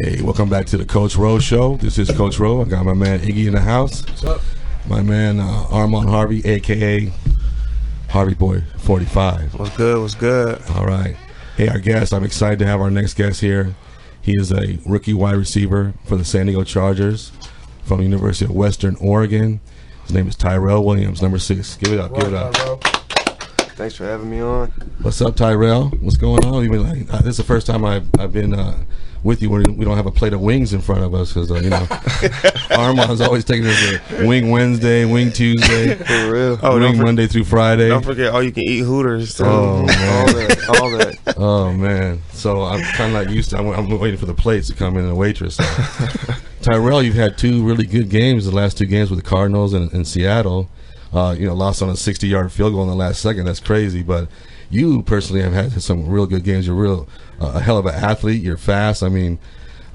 Hey, welcome back to the Coach Rowe Show. This is Coach Rowe. I got my man Iggy in the house. What's up? My man Armand Harvey, a.k.a. Harvey Boy 45. What's good? What's good? All right. Hey, our guest, I'm excited to have our next guest here. He is a rookie wide receiver for the San Diego Chargers from the University of Western Oregon. His name is Tyrell Williams, number 6. Give it up. Give it up. Thanks for having me on. What's up, Tyrell? What's going on? You been this is the first time I've been with you when we don't have a plate of wings in front of us because Armand's always taking us to Wing Wednesday, Wing Tuesday, For real. Wing Monday through Friday. Don't forget, you can eat Hooters too. Oh, man. all that. Oh man! So I'm kind of not used to. I'm waiting for the plates to come in and the waitress. Tyrell, you've had 2 really good games. The last 2 games with the Cardinals and Seattle. Lost on a 60-yard field goal in the last second. That's crazy. But you personally have had some real good games. You're a hell of an athlete. You're fast. I'm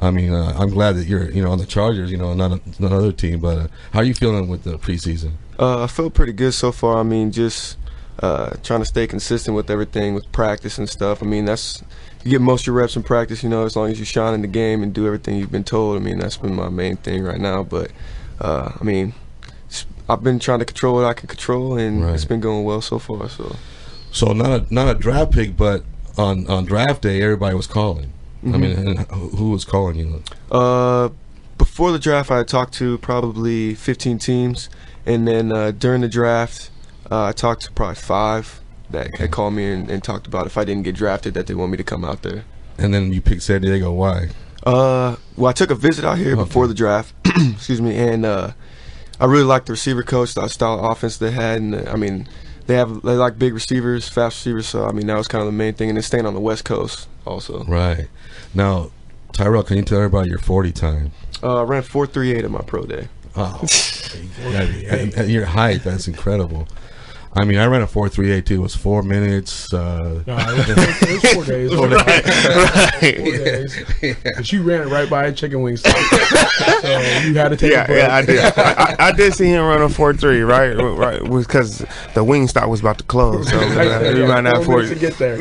glad that you're on the Chargers. Not another team. But how are you feeling with the preseason? I feel pretty good so far. Just trying to stay consistent with everything with practice and stuff. You get most of your reps in practice. As long as you shine in the game and do everything you've been told. That's been my main thing right now. But I've been trying to control what I can control, and It's been going well so far. So not a draft pick, but on draft day, everybody was calling. Mm-hmm. Who was calling you? Before the draft, I had talked to probably 15 teams, and then during the draft, I talked to probably 5 that had called me and talked about if I didn't get drafted, that they want me to come out there. And then you picked San Diego. Why? Well, I took a visit out here before the draft, excuse me, and I really liked the receiver coach, the style of offense they had, and they like big receivers, fast receivers. So that was kind of the main thing, and then staying on the West Coast also. Right. Now, Tyrell, can you tell everybody your 40 time? I ran 4.38 at my pro day. Oh, and your height, that's incredible. I ran a 4.38 too. It was 4 minutes. No, it was 4 days. 4 days. 4 days. But you ran right by a chicken wing stop. So you had to take a break. Yeah, I did. I did see him run a 4.3, right? Because the wing stop was about to close. So we ran out 4 to get there.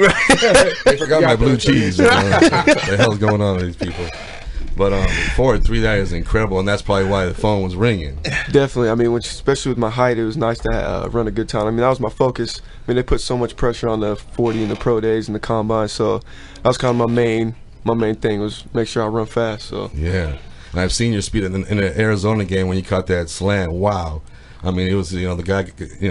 They forgot my blue cheese. What the hell's going on with these people? But 4.3, that is incredible, and that's probably why the phone was ringing. Definitely. Especially with my height, it was nice to run a good time. That was my focus. They put so much pressure on the 40 in the pro days and the combine, so that was kind of my main thing was make sure I run fast. So yeah, and I've seen your speed in the Arizona game when you caught that slant. Wow. It was the guy,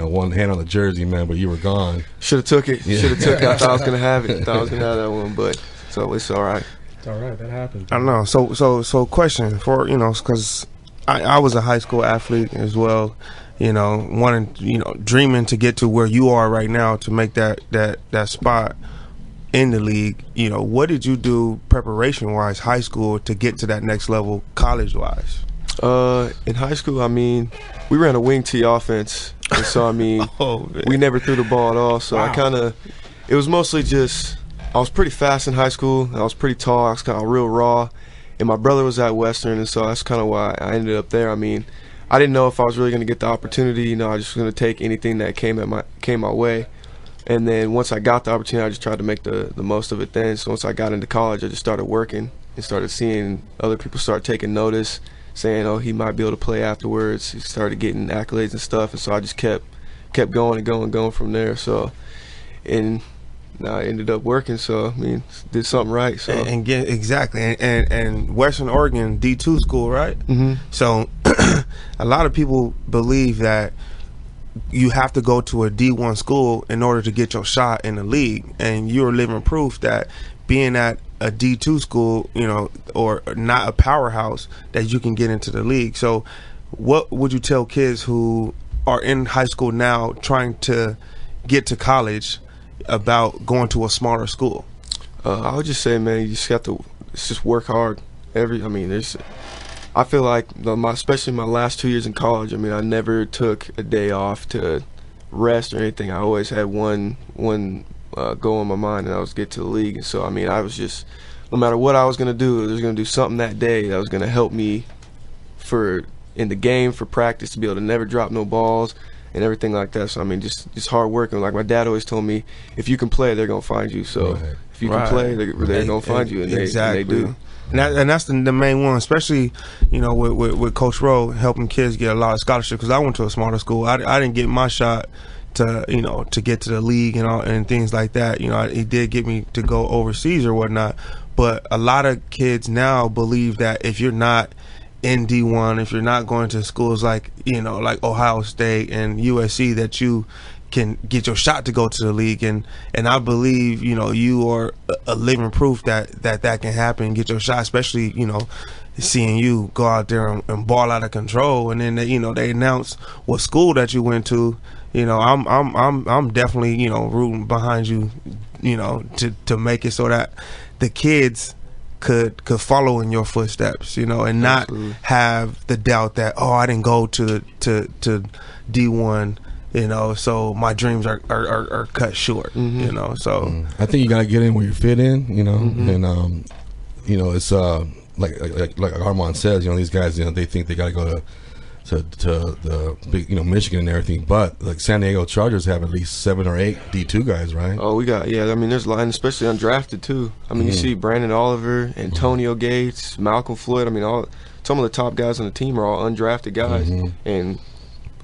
one hand on the jersey, man, but you were gone. Should have took it. Should have took it. I thought I was gonna have it. Thought I was gonna have that one, but it's all right. It's all right. That happens. I don't know. So question for because I was a high school athlete as well. Wanting dreaming to get to where you are right now to make that spot in the league. What did you do preparation wise, high school, to get to that next level, college wise? In high school, we ran a wing tee offense, and so we never threw the ball at all. So Wow. It was mostly just. I was pretty fast in high school. I was pretty tall. I was kind of real raw. And my brother was at Western, and so that's kind of why I ended up there. I didn't know if I was really going to get the opportunity. I was just going to take anything that came my way. And then once I got the opportunity, I just tried to make the most of it then. So once I got into college, I just started working and started seeing other people start taking notice, saying, oh, he might be able to play afterwards. He started getting accolades and stuff. And so I just kept going and going from there. So, I ended up working, so did something right. So Exactly, and Western Oregon D2 school, right? Mm-hmm. So a lot of people believe that you have to go to a D1 school in order to get your shot in the league, and you're living proof that being at a D2 school, or not a powerhouse, that you can get into the league. So what would you tell kids who are in high school now trying to get to college about going to a smaller school? I would just say, man, you just have to just work hard. I feel like especially my last 2 years in college, I never took a day off to rest or anything. I always had one goal in my mind, and that was get to the league. And so I was just, no matter what I was gonna do, I was gonna do something that day that was gonna help me in the game, for practice, to be able to never drop no balls and everything like that. So just hard work. And like my dad always told me, if you can play, they're gonna find you. So if you can play, they're gonna find you, and they do. And that's the main one, especially, you know, with Coach Rowe helping kids get a lot of scholarships. Because I went to a smaller school. I didn't get my shot to, you know, to get to the league and all and things like that. You know, he did get me to go overseas or whatnot. But a lot of kids now believe that if you're not in D1, if you're not going to schools like, you know, like Ohio State and USC, that you can get your shot to go to the league. And I believe, you know, you are a living proof that can happen and get your shot, especially, you know, seeing you go out there and ball out of control. And then you know, they announce what school that you went to. You know, I'm definitely, you know, rooting behind you, you know, to make it so that the kids could follow in your footsteps, you know, and Absolutely. not have the doubt that, oh, I didn't go to D1, you know, so my dreams are cut short, you know. So I think you gotta get in where you fit in, you know, and you know, it's like Armand says, you know, these guys, you know, they think they gotta go to the big, you know, Michigan and everything, but like San Diego Chargers have at least 7 or 8 D2 guys, right? Oh, we got, yeah, I mean, there's a lot, and especially undrafted too. I mean, you see Brandon Oliver, Antonio Gates, Malcolm Floyd. I mean, some of the top guys on the team are all undrafted guys. And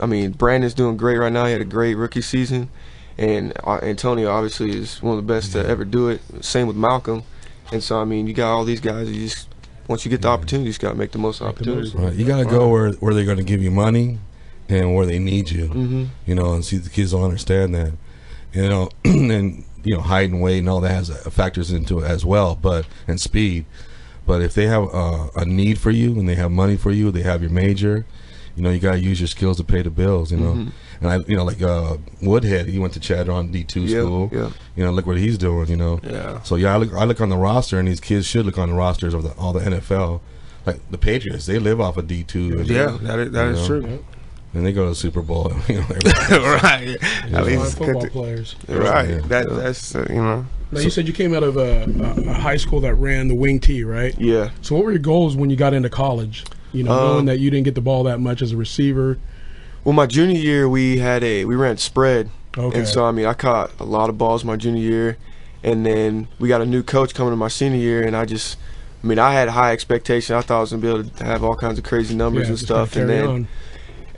I mean, Brandon's doing great right now. He had a great rookie season, and Antonio obviously is one of the best to ever do it. Same with Malcolm. And so, I mean, you got all these guys. You just, once you get the opportunity, you just got to make the most opportunity. Right. You got to go where they're going to give you money and where they need you, you know, and see the kids don't understand that, you know, and, you know, height and weight and all that has factors into it as well, and speed. But if they have a need for you and they have money for you, they have your major, you know, you got to use your skills to pay the bills, you know. And I, you know, like Woodhead, he went to Chadron D2 school. Yeah. You know, look what he's doing, you know. Yeah. So yeah, I look on the roster, and these kids should look on the rosters of all the NFL. Like the Patriots, they live off of D2. Yeah, that is true. And they go to the Super Bowl, you know. Right. At least football players. Right. Yeah. That's you know. Now, you said you came out of a high school that ran the wing T, right? Yeah. So what were your goals when you got into college? You know, knowing that you didn't get the ball that much as a receiver. Well, my junior year, we ran spread. Okay. And so, I mean, I caught a lot of balls my junior year. And then we got a new coach coming in my senior year, and I had high expectations. I thought I was going to be able to have all kinds of crazy numbers and stuff. And then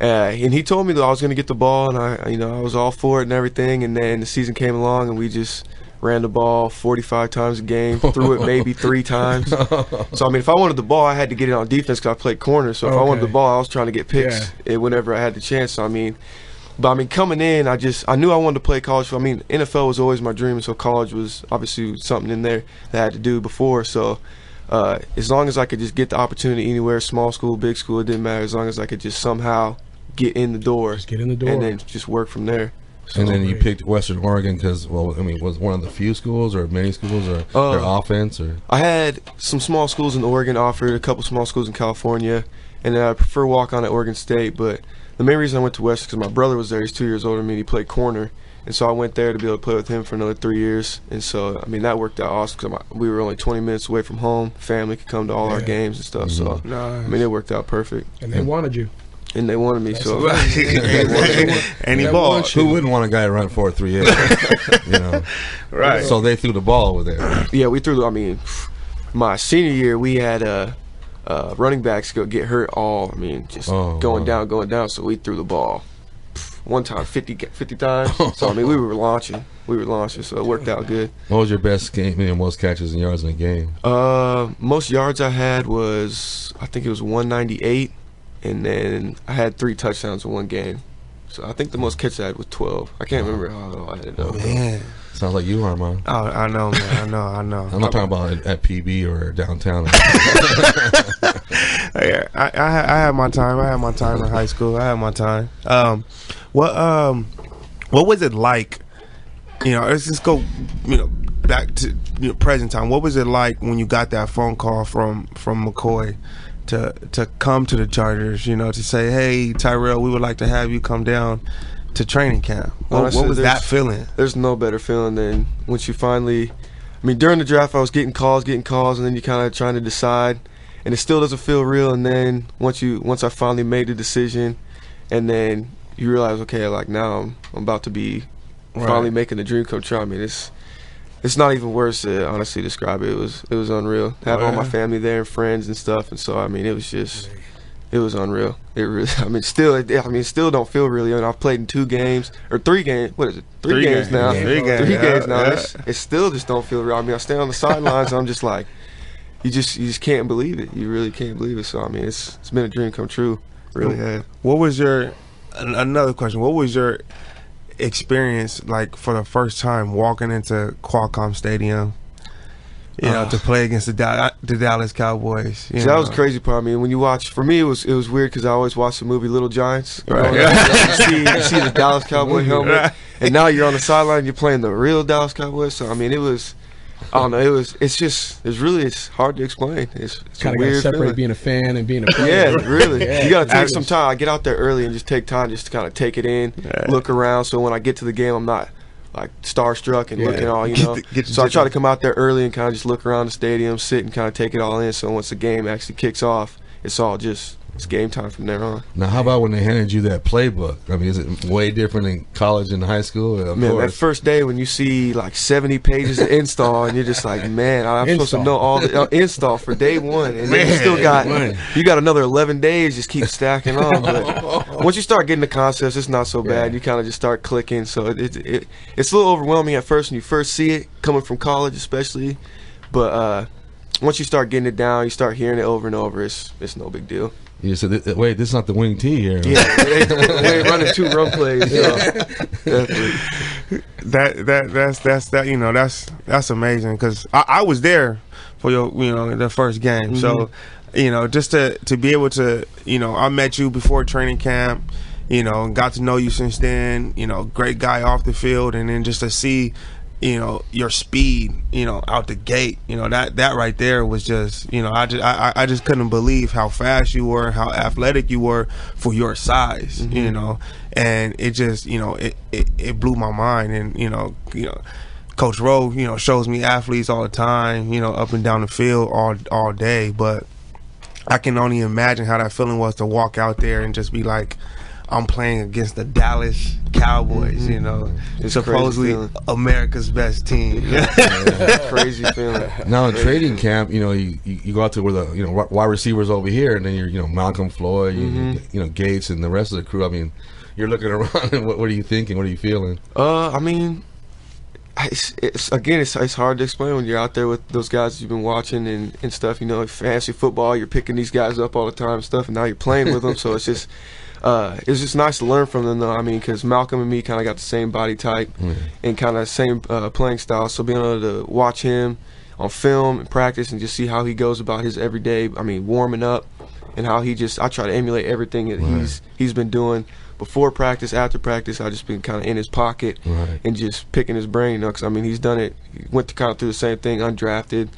and he told me that I was going to get the ball, and I was all for it and everything. And then the season came along, and we just ran the ball 45 times a game, threw it maybe 3 times. So, I mean, if I wanted the ball, I had to get it on defense because I played corner. So if I wanted the ball, I was trying to get picks whenever I had the chance. So, but coming in, I knew I wanted to play college. NFL was always my dream, and so college was obviously something in there that I had to do before. So as long as I could just get the opportunity anywhere, small school, big school, it didn't matter. As long as I could just somehow get in the door. Just get in the door. And then just work from there. And then you picked Western Oregon because, was one of the few schools or many schools or their offense? Or I had some small schools in Oregon offered, a couple small schools in California, and then I prefer walk-on at Oregon State. But the main reason I went to Western is because my brother was there. He's 2 years older than me. He played corner. And so I went there to be able to play with him for another 3 years. And so, that worked out awesome because we were only 20 minutes away from home. Family could come to all our games and stuff. So, it worked out perfect. And they wanted you. And they wanted me, so. And he balled. Who wouldn't want a guy to run 4.38? You know, Right. So they threw the ball over there. Yeah, we threw. My senior year, we had running backs get hurt going down. So we threw the ball one time 50 times. So we were launching. So it worked out good. What was your best game? Most catches and yards in a game? Most yards I had was, I think it was 198. And then I had 3 touchdowns in one game. So I think the most catches I had was 12. I can't remember how I had it up. Man. Sounds like you, Armand. Oh, I know, man. I know. I'm not talking about at PB or downtown. Yeah, I had my time. In high school. I had my time. What was it like? Let's just go, back to present time. What was it like when you got that phone call from McCoy to come to the Chargers? To say, hey, Tyrell, we would like to have you come down to training camp. What was that feeling? There's no better feeling than once you finally. During the draft, I was getting calls, and then you kind of trying to decide, and it still doesn't feel real. And then once I finally made the decision, and then you realize, okay, like now I'm about to be finally making the dream come true. It's not even words to honestly describe it. It was unreal. Have all my family there and friends and stuff, and so I mean, it was unreal. It really, still don't feel really. I've played in 2 games or 3 games. What is it? 3 games now. 3 games now. Yeah. It still just don't feel real. I mean, I stand on the sidelines. I'm just like, you just can't believe it. You really can't believe it. So I mean, it's been a dream come true. Really have. What was another question? What was your experience like for the first time walking into Qualcomm Stadium? You know, to play against the Dallas Cowboys. See, that was the crazy part. I mean, when you watch, for me, it was weird because I always watched the movie Little Giants. Right. You see the Dallas Cowboy helmet, and now you're on the sideline. You're playing the real Dallas Cowboys. So I mean, it was. I don't know. It's hard to explain. It's kind of weird got to separate feeling. being a fan and being a player. Yeah, really. Yeah. You got to take some time. I get out there early and just take time just to kind of take it in, look around. So when I get to the game, I'm not like starstruck and looking all, So I try to come out there early and kind of just look around the stadium, sit and kind of take it all in. So once the game actually kicks off, it's game time from there on. Now, how about when they handed you that playbook? I mean, is it way different in college and high school? Of Man, course. that first day when you see like 70 pages of install and you're just like, man, I'm supposed to know all the install for day 1, and then you still got another 11 days. Just keep stacking on. But once you start getting the concepts, it's not so bad. You kind of just start clicking. So it's a little overwhelming at first when you first see it coming from college, especially. But once you start getting it down, you start hearing it over and over. It's no big deal. You said, wait, this is not the wing T here. Yeah, we ain't running 2 run plays. So. Definitely. That's amazing because I was there for the first game. So just to be able to I met you before training camp. Got to know you since then. Great guy off the field, and then just to see your speed, out the gate, that right there was just, I just couldn't believe how fast you were, how athletic you were for your size, and it just, it blew my mind. And, Coach Rowe, shows me athletes all the time, up and down the field all day, but I can only imagine how that feeling was to walk out there and just be like, I'm playing against the Dallas Cowboys, It's supposedly America's best team. Crazy feeling. Now in trading camp, you go out to where the wide receivers over here, and then you're Malcolm Floyd, Gates, and the rest of the crew. I mean, you're looking around, and what are you thinking? What are you feeling? I mean, it's hard to explain when you're out there with those guys you've been watching and stuff. Fantasy football, you're picking these guys up all the time and stuff, and now you're playing with them. So it's just nice to learn from them, though. I mean, because Malcolm and me kind of got the same body type and kind of same playing style. So being able to watch him on film and practice and just see how he goes about his everyday, warming up, and how I try to emulate everything that he's been doing before practice, after practice. I just been kind of in his pocket and just picking his brain, because he's done it. He went to kind of through the same thing, undrafted,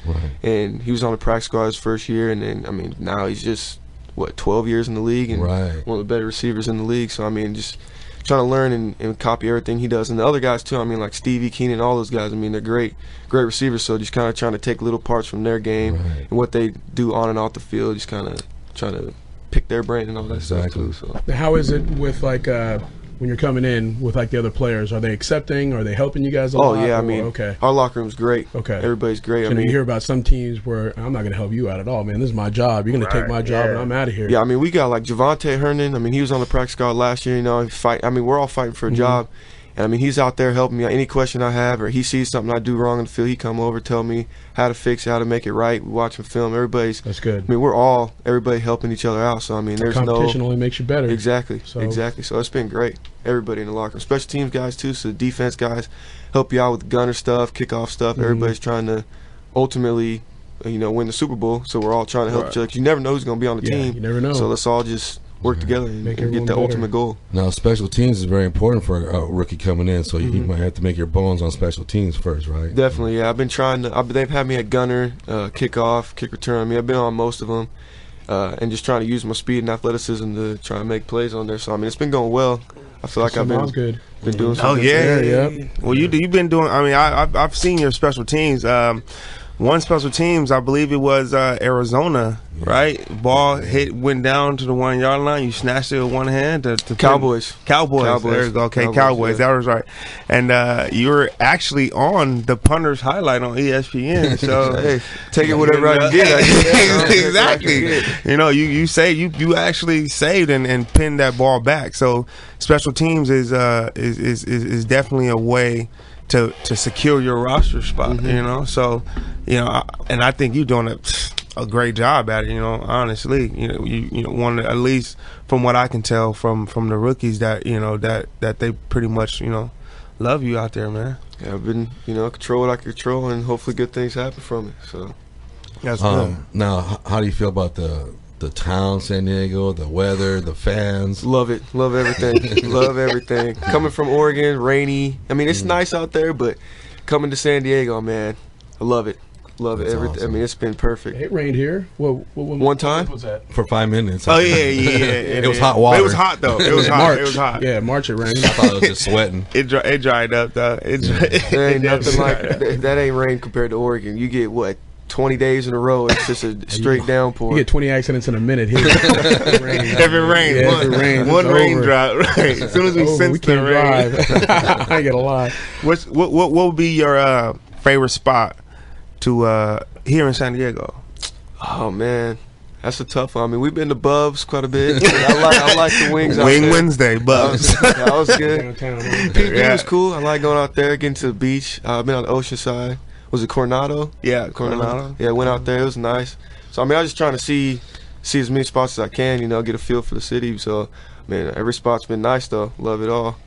and he was on the practice squad his first year, and then now he's just 12 years in the league and one of the better receivers in the league. So just trying to learn and copy everything he does, and the other guys too. Like Stevie, Keenan, all those guys. They're great receivers. So just kind of trying to take little parts from their game and what they do on and off the field. Just kind of trying to pick their brain and all that stuff too. So how is it with when you're coming in with the other players? Are they accepting? Are they helping you guys a lot? Oh yeah, okay. Our locker room's great. Okay, everybody's great. You hear about some teams where I'm not going to help you out at all, man. This is my job. You're going to take my job, and I'm out of here. Yeah, we got Javante Hernan. He was on the practice squad last year. We're all fighting for a job. And he's out there helping me. Any question I have, or he sees something I do wrong in the field, he come over, tell me how to fix it, how to make it right. We watch him film. That's good. Everybody helping each other out. So there's competition only makes you better. Exactly. So it's been great. Everybody in the locker room, special teams guys too. So the defense guys help you out with the gunner stuff, kickoff stuff. Everybody's trying to ultimately, win the Super Bowl. So we're all trying to help each other. You never know who's going to be on the team. You never know. So let's all just work together and get the ultimate goal. Now, special teams is very important for a rookie coming in, so you might have to make your bones on special teams first, right? Definitely, yeah. I've been trying to. They've had me at gunner, kickoff, kick return. I've been on most of them, and just trying to use my speed and athleticism to try and make plays on there. So it's been going well. I feel like I've been doing. Oh yeah. Well, you've been doing. I've seen your special teams. one special teams, I believe it was Arizona, right? Ball went down to the 1 yard line. You snatched it with one hand. Cowboys. Cowboys. There you go. Okay, Cowboys. Yeah. That was right. And you were actually on the punter's highlight on ESPN. So hey, take it whatever I can get. Exactly. You know, you actually saved and pinned that ball back. So special teams is definitely a way to secure your roster spot, you know. So, you know, and I think you're doing a great job at it. You know, honestly, you know, one at least from what I can tell from the rookies that that they pretty much love you out there, man. Yeah, I've been control what I can control, and hopefully good things happen from it. So that's good. Now, how do you feel about the town, San Diego, the weather, the fans? Love it. Love everything. Love everything. Coming from Oregon, rainy. I mean, it's nice out there, but coming to San Diego, man, I love it. Love it. Everything. Awesome. I mean, it's been perfect. It rained here. One time? What was that? For 5 minutes. Oh yeah. It was hot water. But it was hot though. It was hot. March. It was hot. Yeah, March it rained. I thought it was just sweating. It dried up though. There ain't nothing like that. Ain't rain compared to Oregon. You get what? 20 days in a row, it's just a straight downpour. You get 20 accidents in a minute here. If it rains, one raindrop. Right. As soon as we sense the rain, I ain't gonna lie. What would be your favorite spot to here in San Diego? Oh man, that's a tough one. I mean, we've been to Bubs quite a bit. I like the wings. Wing Wednesday, Bubs. That was good. Downtown. PB was cool. I like going out there, getting to the beach. I've been on the ocean side. Was it Coronado? Yeah, Coronado. Yeah, went out there. It was nice. So I mean, I was just trying to see as many spots as I can. Get a feel for the city. So, man, every spot's been nice though. Love it all.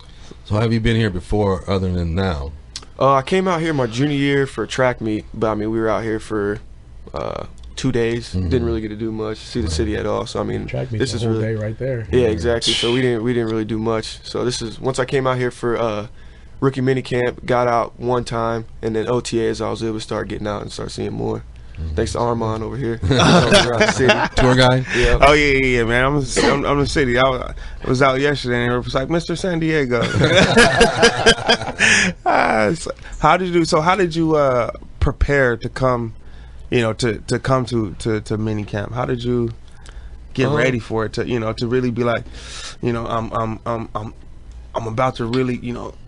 So have you been here before, other than now? I came out here my junior year for a track meet, but I mean, we were out here for 2 days. Didn't really get to do much, see the city at all. So I mean, Track meet this is whole really day right there. Yeah, exactly. So we didn't really do much. So this is once I came out here for rookie mini camp, got out one time, and then OTAs I was able to start getting out and start seeing more. Thanks to Armand over here. Around the city. Tour guide? Yeah. Oh yeah, man. I'm the city. I was out yesterday and it was like, Mr. San Diego. How did you prepare to come, to come to mini camp? How did you get ready for it to really be like, I'm about to really,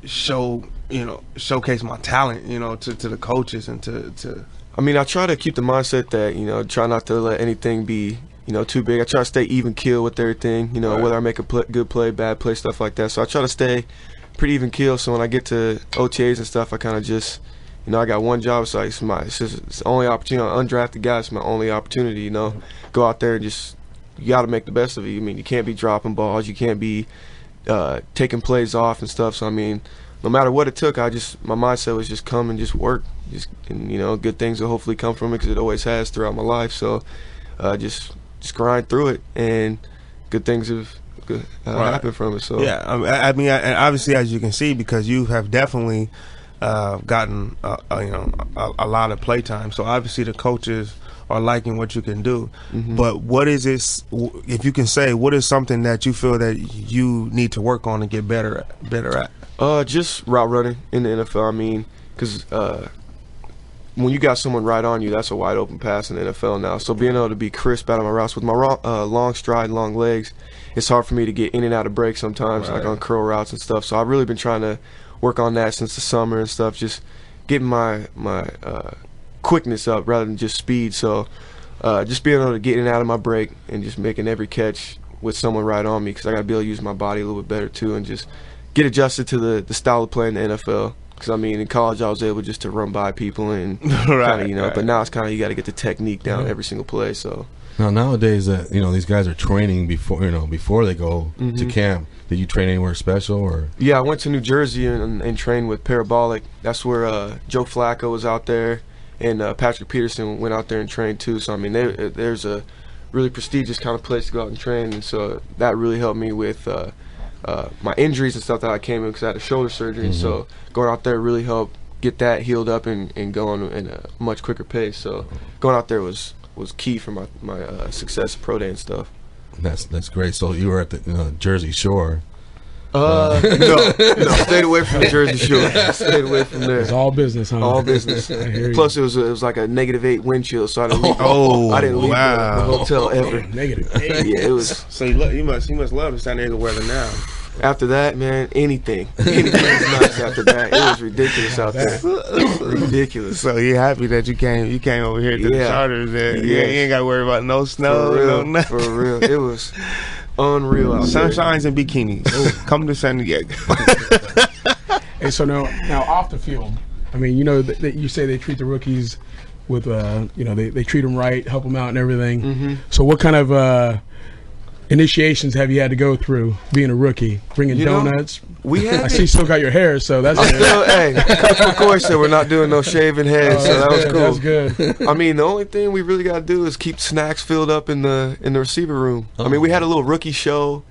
showcase my talent, to the coaches and to. I mean, I try to keep the mindset that, try not to let anything be, too big. I try to stay even keel with everything, right. Whether I make a good play, bad play, stuff like that. So I try to stay pretty even keel. So when I get to OTAs and stuff, I kind of just, I got one job. So it's the only opportunity. Undrafted guy, it's my only opportunity, Go out there and just, you got to make the best of it. I mean, you can't be dropping balls. You can't be taking plays off and stuff. So I mean, no matter what it took, my mindset was just come and just work, and good things will hopefully come from it, because it always has throughout my life. So just grind through it, and good things have happened from it. So yeah, I mean, and obviously, as you can see, because you have definitely gotten a lot of play time. So obviously, the coaches are liking what you can do. But what is this, if you can say, what is something that you feel that you need to work on and get better at? Just route running in the NFL. I mean, because when you got someone right on you, that's a wide open pass in the NFL now. So being able to be crisp out of my routes with my long stride, long legs, it's hard for me to get in and out of breaks sometimes, like on curl routes and stuff. So I've really been trying to work on that since the summer and stuff, just getting my quickness up rather than just speed. So just being able to get in and out of my break and just making every catch with someone right on me, because I got to be able to use my body a little bit better too, and just get adjusted to the style of play in the NFL. Because I mean, in college I was able just to run by people and right. But now it's kind of, you got to get the technique down every single play. So now nowadays, these guys are training before they go to camp. Did you train anywhere special or? Yeah, I went to New Jersey and trained with Parabolic. That's where Joe Flacco was out there, and Patrick Peterson went out there and trained too. So I mean, there's a really prestigious kind of place to go out and train, and so that really helped me with my injuries and stuff that I came in, because I had a shoulder surgery. And so going out there really helped get that healed up and going in a much quicker pace. So going out there was key for my success at Pro Day and stuff. That's great. So you were at the Jersey Shore. No, stayed away from the Jersey Shore. Stayed away from there. It's all business, huh? All business. I hear you. Plus, it was like a -8 wind chill, so I didn't leave. Oh, I didn't leave wow. the hotel ever. -8. Yeah, it was. So you must love the San Diego weather now. After that, man, anything was nice. After that, it was ridiculous out there. Ridiculous. So you're happy that you came over here to the charters. You ain't got to worry about no snow, For real, no nothing. for real. It was unreal out there. Sunshines and bikinis. Come to San Diego. Hey, so now off the field, I mean, you know, you say they treat the rookies with, you know, they treat them right, help them out and everything. Mm-hmm. So what kind of initiations have you had to go through being a rookie? Bringing donuts? We have. I see you still got your hair, so that's good. Hey, Coach McCoy said we're not doing no shaving heads, so that was cool. That's good. I mean, the only thing we really got to do is keep snacks filled up in the receiver room. I mean, we had a little rookie show,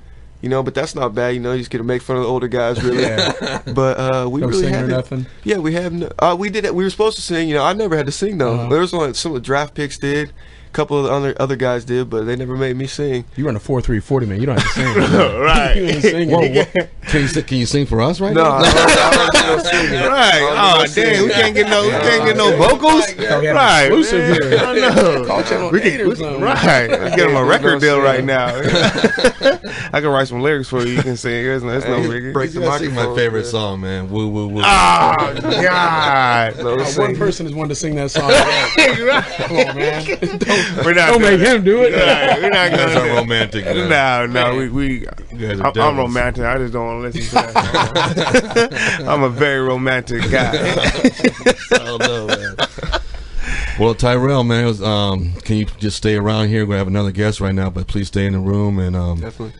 you know, but that's not bad. You know, you just get to make fun of the older guys, really. Yeah. But we No really singing had or nothing? Yeah, we have. We did it. We were supposed to sing. You know, I never had to sing though. There was only some of the draft picks did. A couple of the other guys did, but they never made me sing. You run a 4.3 40, man. You don't have to sing. Right. You ain't singing. Can you sing for us right No, now? I don't sing. Right. Oh, damn. We can't get no vocals. Right. Exclusive here. I know. Call Channel We 8 or can, something. right. We get them a record deal right now. Yeah. I can write some lyrics for you. You can sing. It's no biggie. Break the You gotta sing my microphone, favorite man. song, man. Woo woo woo. Oh, God. No, One sing. person is one to sing that song. Come on, man. We're not Don't make him do it. Right. We're not You guys going are to romantic. Man. No, You guys are I'm devils. romantic. I just don't want to listen to that song. I'm a very romantic guy. I don't know, man. Well, Tyrell, man, it was, can you just stay around here? We're gonna have another guest right now, but please stay in the room and Definitely.